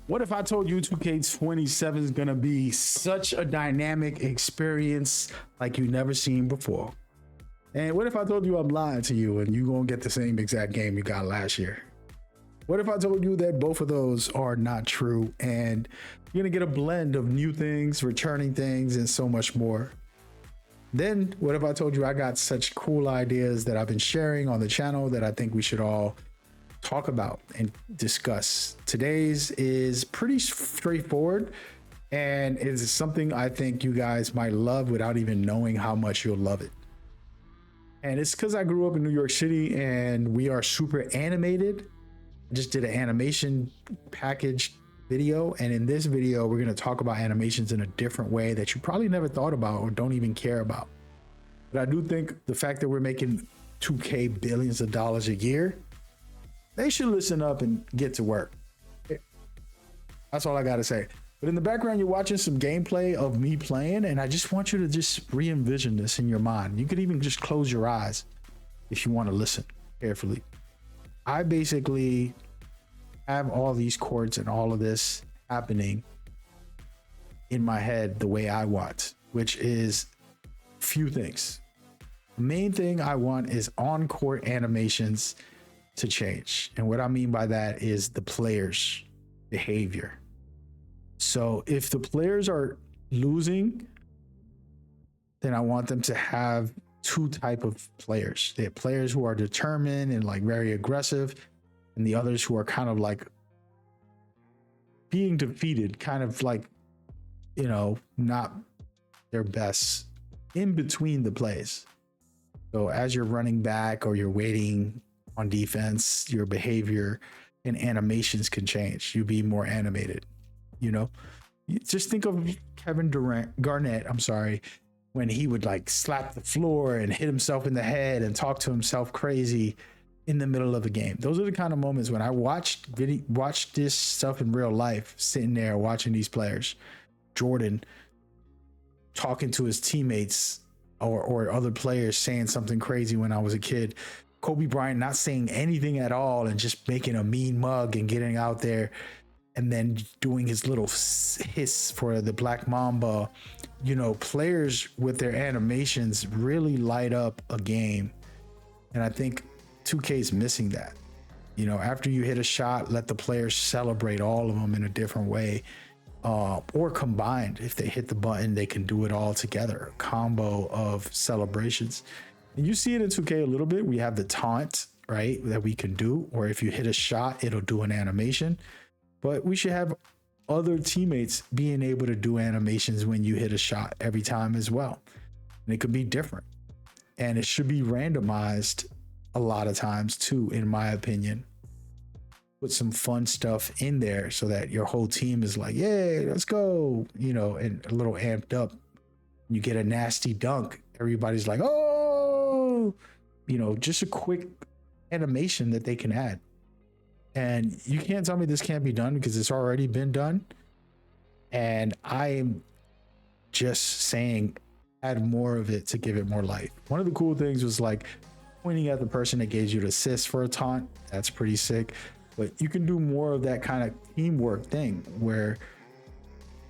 What if I told you 2K27 is going to be such a dynamic experience like you never seen before? And what if I told you I'm lying to you and you going to get the same exact game you got last year? What if I told you that both of those are not true and you're going to get a blend of new things, returning things, and so much more? Then what if I told you I got such cool ideas that I've been sharing on the channel that I think we should all talk about and discuss? Today's is pretty straightforward, and it is something I think you guys might love without even knowing how much you'll love it. And it's because I grew up in New York City and we are super animated. I just did an animation package video, and in this video we're going to talk about animations in a different way that you probably never thought about or don't even care about. But I do think the fact that we're making 2K billions of dollars a year, they should listen up and get to work. That's all I got to say. But in the background, you're watching some gameplay of me playing, and I just want you to just re-envision this in your mind. You could even just close your eyes if you want to listen carefully. I basically have all these chords and all of this happening in my head the way I want, which is few things. The main thing I want is on-court animations to change. And what I mean by that is the players' behavior. So if the players are losing, then I want them to have two type of players. They have players who are determined and like very aggressive, and the others who are kind of like being defeated, kind of like, you know, not their best in between the plays. So as you're running back or you're waiting on defense, your behavior and animations can change. You be more animated, you know? Just think of Kevin Garnett, when he would like slap the floor and hit himself in the head and talk to himself crazy in the middle of a game. Those are the kind of moments when I watched this stuff in real life, sitting there watching these players. Jordan talking to his teammates or other players saying something crazy when I was a kid. Kobe Bryant not saying anything at all and just making a mean mug and getting out there and then doing his little hiss for the Black Mamba. You know, players with their animations really light up a game. And I think 2K is missing that. You know, after you hit a shot, let the players celebrate all of them in a different way. Or combined. If they hit the button, they can do it all together. A combo of celebrations. And you see it in 2K a little bit. We have the taunt, right, that we can do. Or if you hit a shot, it'll do an animation. But we should have other teammates being able to do animations when you hit a shot every time as well. And it could be different. And it should be randomized a lot of times too, in my opinion. Put some fun stuff in there so that your whole team is like, yay, let's go, you know, and a little amped up. You get a nasty dunk. Everybody's like, oh, you know, just a quick animation that they can add. And you can't tell me this can't be done because it's already been done. And I'm just saying, add more of it to give it more life. One of the cool things was like pointing at the person that gave you the assist for a taunt. That's pretty sick. But you can do more of that kind of teamwork thing where,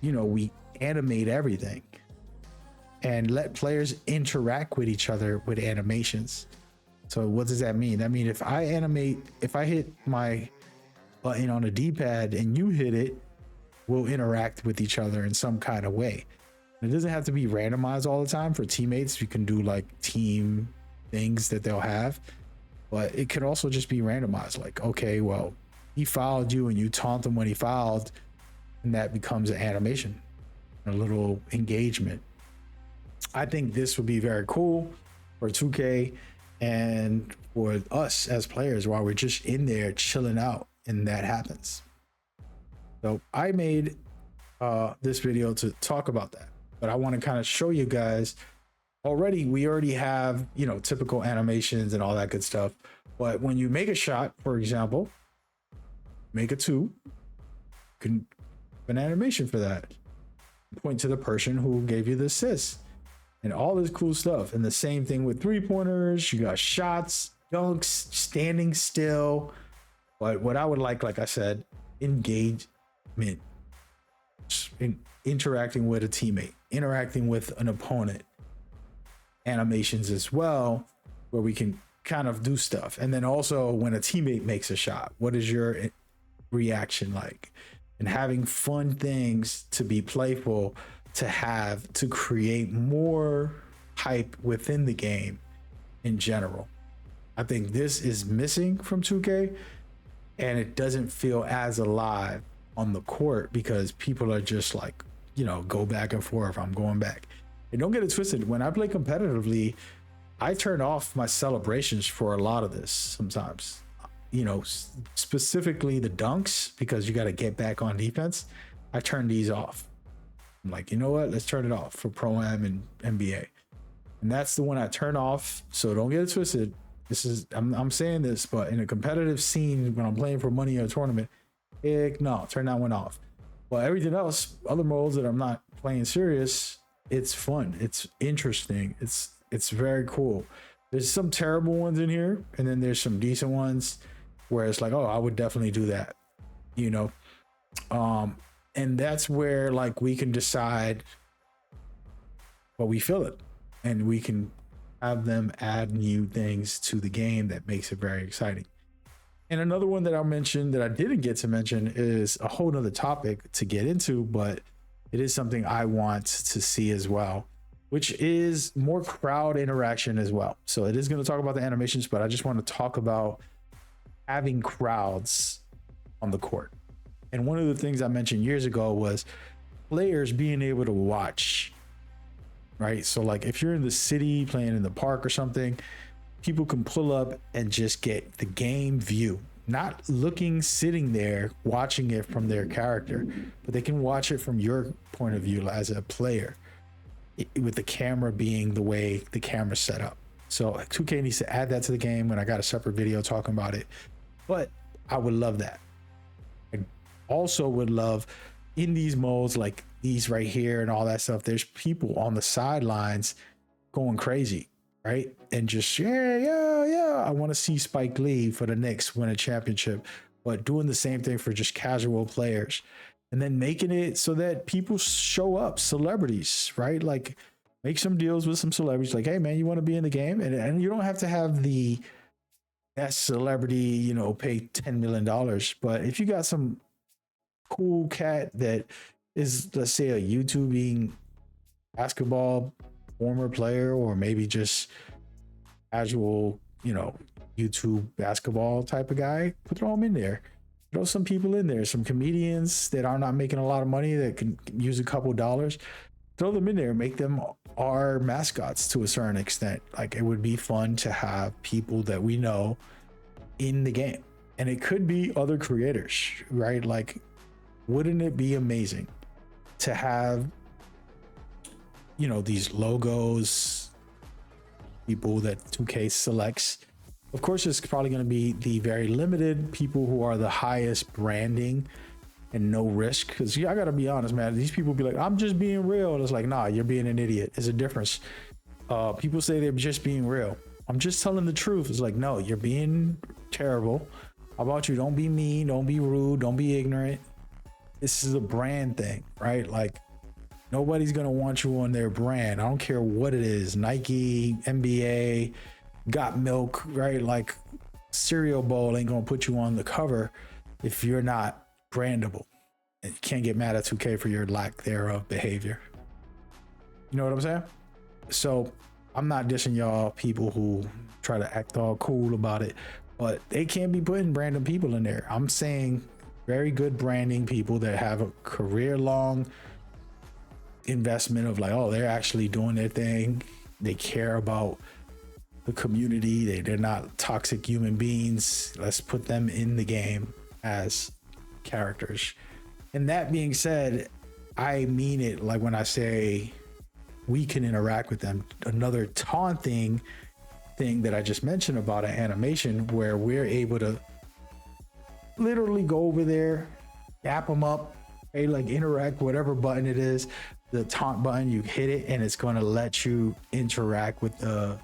you know, we animate everything and let players interact with each other with animations. So what does that mean? That means if I hit my button on a D-pad and you hit it, we'll interact with each other in some kind of way. It doesn't have to be randomized all the time for teammates. You can do like team things that they'll have, but it could also just be randomized. Like, okay, well, he fouled you and you taunt him when he fouled, and that becomes an animation, a little engagement. I think this would be very cool for 2K and for us as players while we're just in there chilling out and that happens. So I made this video to talk about that, but I want to kind of show you guys we already have, you know, typical animations and all that good stuff. But when you make a shot, for example, make a 2, you can have an animation for that. Point to the person who gave you the assist and all this cool stuff. And the same thing with 3-pointers. You got shots, dunks, standing still. But what I would like I said, engage mean, interacting with a teammate, interacting with an opponent, animations as well, where we can kind of do stuff. And then also when a teammate makes a shot, what is your reaction like? And having fun things to be playful, to create more hype within the game in general. I think this is missing from 2K, and it doesn't feel as alive on the court because people are just like, go back and forth. I'm going back. And don't get it twisted. When I play competitively, I turn off my celebrations for a lot of this sometimes. Specifically the dunks, because you got to get back on defense. I turn these off. I'm like, you know what? Let's turn it off for Pro-Am and NBA. And that's the one I turn off. So don't get it twisted. I'm saying this, but in a competitive scene, when I'm playing for money in a tournament, no, turn that one off. But everything else, other modes that I'm not playing serious, it's fun. It's interesting. It's very cool. There's some terrible ones in here, and then there's some decent ones where it's like, oh, I would definitely do that, and that's where like we can decide what we feel it, and we can have them add new things to the game that makes it very exciting. And another one that I'll mention that I didn't get to mention is a whole nother topic to get into, but it is something I want to see as well, which is more crowd interaction as well. So it is going to talk about the animations, but I just want to talk about having crowds on the court. And one of the things I mentioned years ago was players being able to watch, right? So like if you're in the city playing in the park or something, people can pull up and just get the game view, not sitting there watching it from their character, but they can watch it from your point of view as a player, with the camera being the way the camera's set up. So 2K needs to add that to the game, and I got a separate video talking about it, but I would love that. I also would love in these modes like these right here and all that stuff, there's people on the sidelines going crazy, right? And just yeah, I want to see Spike Lee for the Knicks win a championship, but doing the same thing for just casual players, and then making it so that people show up, celebrities, right? Like make some deals with some celebrities, like, hey man, you want to be in the game, and you don't have to have that celebrity, pay $10 million, but if you got some cool cat that is, let's say, a YouTubing basketball former player, or maybe just casual, YouTube basketball type of guy, throw them in there. Throw some people in there, some comedians that are not making a lot of money that can use a couple dollars. Throw them in there, make them our mascots to a certain extent. Like it would be fun to have people that we know in the game, and it could be other creators, right? Like, wouldn't it be amazing to have, these logos, people that 2K selects? Of course, it's probably going to be the very limited people who are the highest branding and no risk. Because I got to be honest, man, these people be like, I'm just being real. And it's like, nah, you're being an idiot. There's a difference. People say they're just being real. I'm just telling the truth. It's like, no, you're being terrible. How about you? Don't be mean. Don't be rude. Don't be ignorant. This is a brand thing, right? Like, nobody's going to want you on their brand. I don't care what it is. Nike, NBA, Got Milk, right? Like cereal bowl ain't gonna put you on the cover if you're not brandable. And you can't get mad at 2K for your lack thereof behavior. You know what I'm saying? So I'm not dissing y'all people who try to act all cool about it, but they can't be putting random people in there. I'm saying very good branding people that have a career-long investment of like, oh, they're actually doing their thing. They care about the community. They're not toxic human beings. Let's put them in the game as characters. And that being said, I mean it like when I say we can interact with them. Another taunting thing that I just mentioned about an animation where we're able to literally go over there, dap them up, hey, like interact, whatever button it is, the taunt button, you hit it and it's going to let you interact with the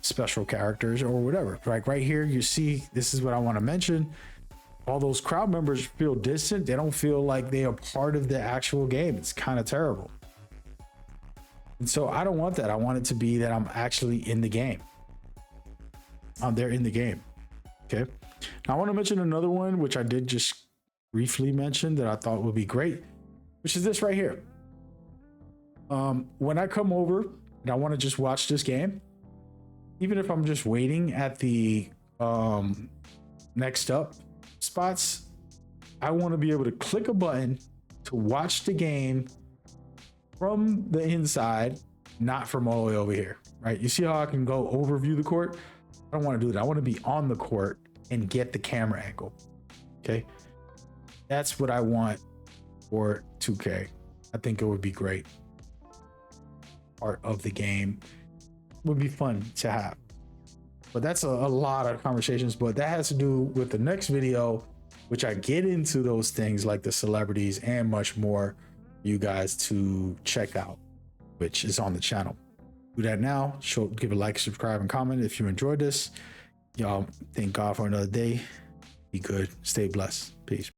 special characters or whatever. Like right here, you see, this is what I want to mention. all those crowd members feel distant. They don't feel like they are part of the actual game. It's kind of terrible. And so I don't want that. I want it to be that I'm actually in the game. I'm there in the game. Okay. Now I want to mention another one, which I did just briefly mention that I thought would be great, which is this right here. When I come over and I want to just watch this game, even if I'm just waiting at the next up spots, I want to be able to click a button to watch the game from the inside, not from all the way over here, right? You see how I can go overview the court? I don't want to do that. I want to be on the court and get the camera angle. Okay. That's what I want for 2K. I think it would be great. Part of the game would be fun to have. But that's a lot of conversations, but that has to do with the next video, which I get into those things like the celebrities and much more for you guys to check out, which is on the channel. Do that now. Give a like, subscribe, and comment if you enjoyed this. Y'all, thank God for another day. Be good. Stay blessed. Peace.